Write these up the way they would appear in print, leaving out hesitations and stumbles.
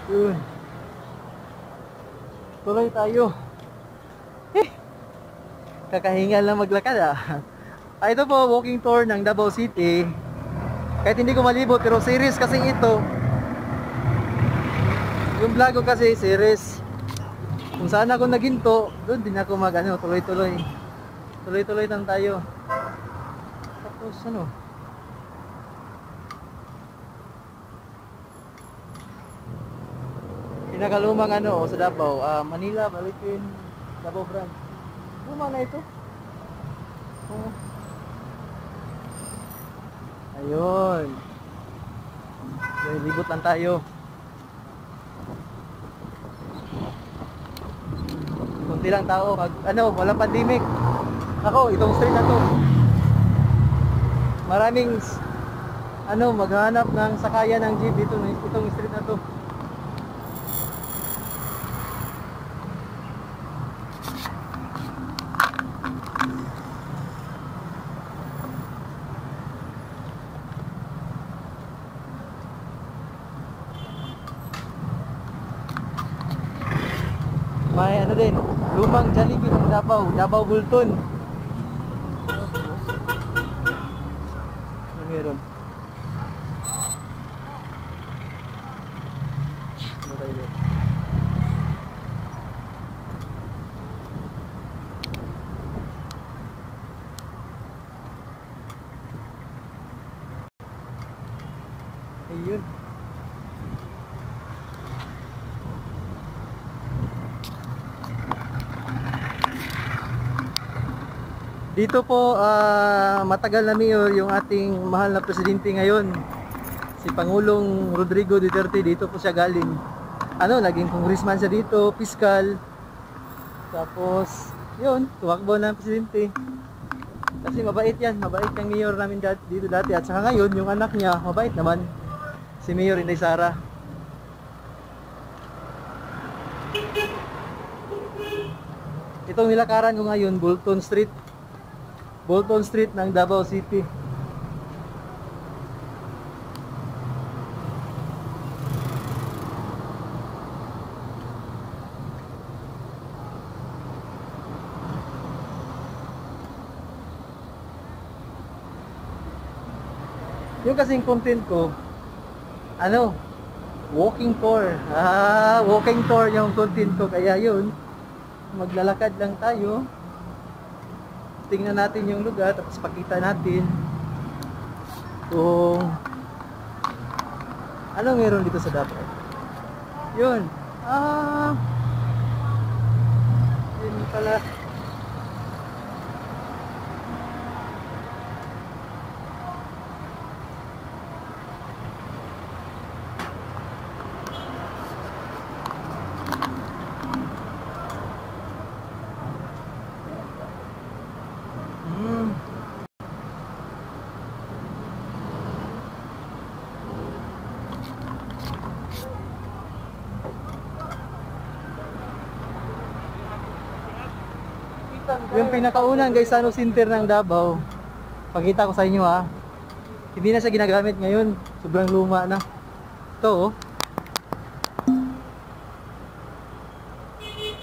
Yun. Tuloy tayo. Eh, kakahingal lang maglakad ah. Ito po, walking tour ng Davao City. Kahit hindi ko malibot, pero series kasi ito. Yung vlog ko kasi series. Kung saan ako naginto, doon din ako tuloy-tuloy. Tuloy-tuloy lang tayo. Tapos pinakalumang sa Davao, Manila, Balikin, Davao branch. Luma na ito. Oh. Ayun. Okay, libot lang tayo. Kunti lang tao, walang pandemic. Ako, itong street na to. Maraming maghanap ng sakayan ng jeep dito, itong street na to. May din, lumang Jollibee ng Davao, Davao Bulton. Ano meron? Ano tayo? Ayun. Dito po matagal na mayor yung ating mahal na presidente ngayon, si Pangulong Rodrigo Duterte. Dito po siya galing. Naging congressman siya dito, fiscal. Tapos yun, tumakbo na presidente. Kasi mabait yan, mabait yung mayor namin dito dati. At saka ngayon, yung anak niya, mabait naman, si Mayor Inday Sara. Itong nilakaran ko ngayon, Bolton Street ng Davao City. Yung kasing content ko, walking tour. Walking tour yung content ko. Kaya yun, maglalakad lang tayo. Tingnan natin yung lugar, tapos pakita natin kung ano meron dito sa Davao. Yun. Yun pala. Yung pinakaunang Gaisano Center ng Davao, pakita ko sa inyo hindi na siya ginagamit ngayon, sobrang luma na. Ito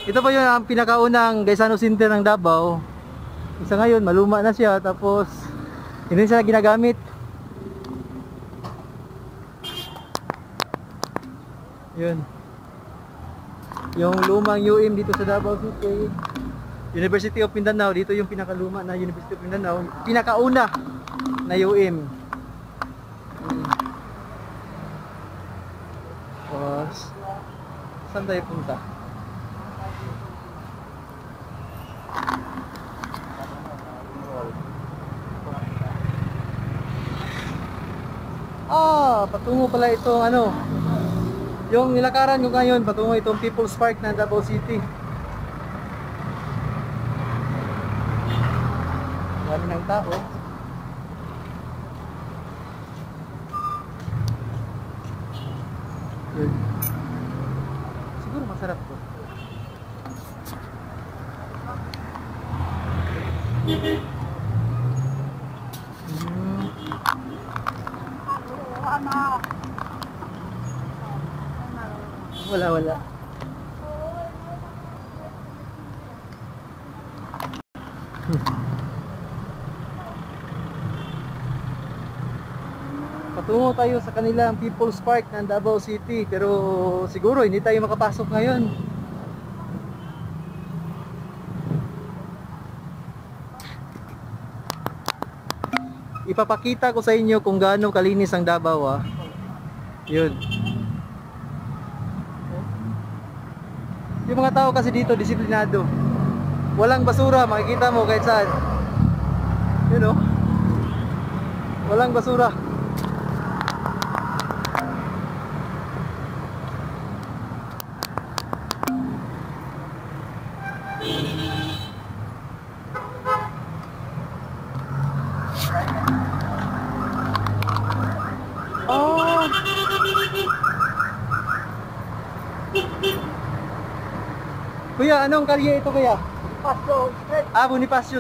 ito pa yun ang pinakaunang Gaisano Center ng Davao. Isa ngayon, maluma na siya, tapos hindi siya ginagamit. Yun, yung lumang UM dito sa Davao City, University of Mindanao. Dito yung pinakaluma na University of Mindanao, pinakauna na UM. Tapos saan tayo punta? Patungo pala itong yung nilakaran ko ngayon, patungo itong People's Park ng Davao City. Dami ng tao. Yun. Siguro masarap to. Wala, wala. Patungo tayo sa kanilang People's Park ng Davao City, pero siguro hindi tayo makapasok ngayon. Ipapakita ko sa inyo kung gaano kalinis ang Davao, ah. Yun. Yung mga tao kasi dito disiplinado. Walang basura, makikita mo kahit saan. You know? Walang basura. Oh. Kuya, anong kalye ito kuya? Bonifacio.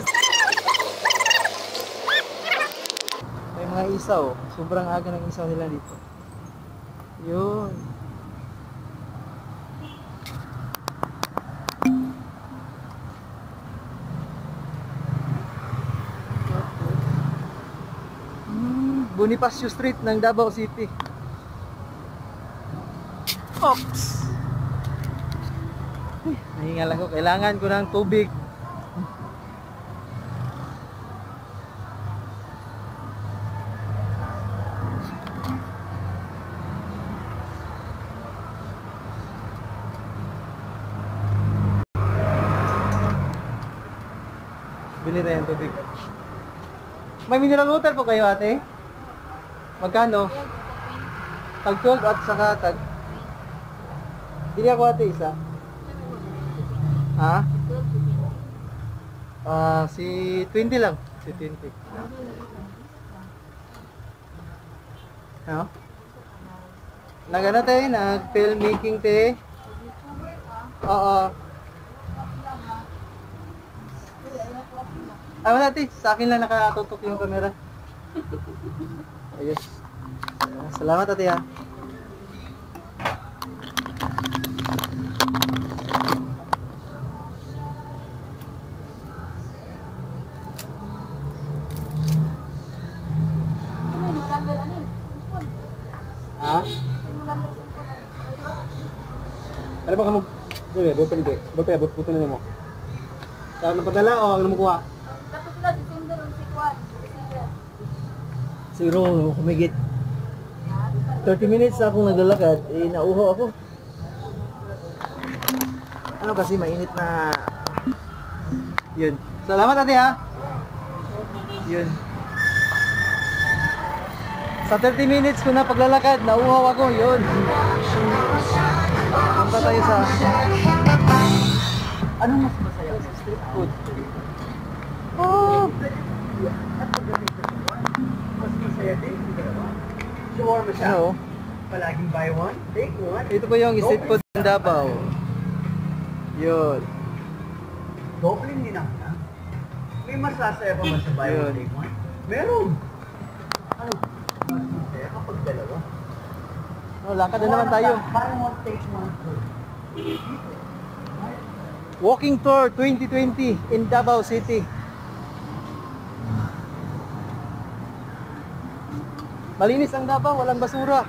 May mga isaw. Sobrang aga ng isaw nila dito. Yun. Bonifacio Street ng Davao City. Oops. Nahingal ako. Kailangan ko ng tubig. Bili na yung tubig. May mineral water po kayo ate? Magkano? Tag 12 at saka tag... Bili ako ate isa. Ha? Si 20 lang. Si 20. Ha? Nagana tayo, nag-filmmaking tayo. Oo. Wala ate, sa akin lang nakatutok yung camera. Ayos. Salamat ate ha. Ha? Ano ba kamu? Dili, bote ni. Bote abot puto na mo. Sa ano padala o ano mo kuha? Tapos na December on si Kwan. Siguro kumigit 30 minutes na akong naglalakad, nauho ako. Ano kasi mainit na... Yun. Salamat ate ha. Yun. Sa 30 minutes ko na paglalakad, nauhaw ako. Yun. Punta tayo sa... Anong mas masaya sa street food? Oh! Mas masaya din. Shawarma siya. Ano? Palaging buy one, take one. Ito po yung street food ng Davao. Yun. Doubling din ako na. May mas sasaya pa man sa buy one, take one? Meron. Ano? Mas masaya kapag dalawa. Oh, lakad na naman tayo. Buy one, take one. Walking tour 2020 in Davao City. Malinis ang Davao, walang basura.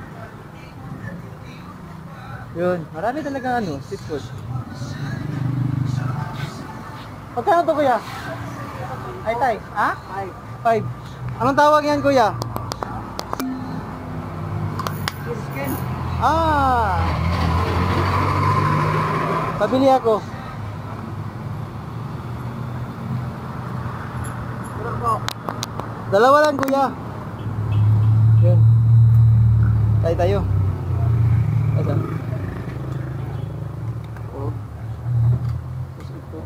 Yun, marami talaga ano, street food. Magkano to kuya? Ay tay, ha? 5. Anong tawag yan kuya? Skin. Pabili ako. Dalawa lang kuya. Yun. Tayo. Asa? Oh.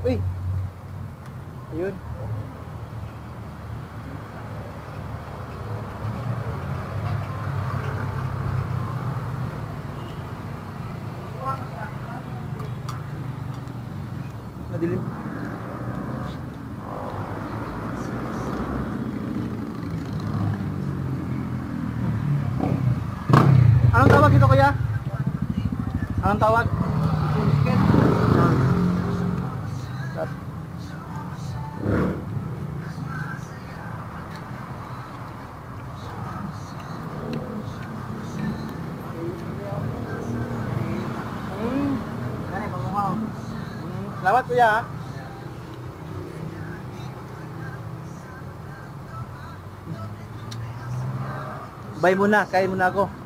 Uy. Ayun. Madilim. Anong tawag ito kuya? Anong tawag? Biscuit. Gani, pagumaw. Salamat kuya. Bye muna, kain muna ako.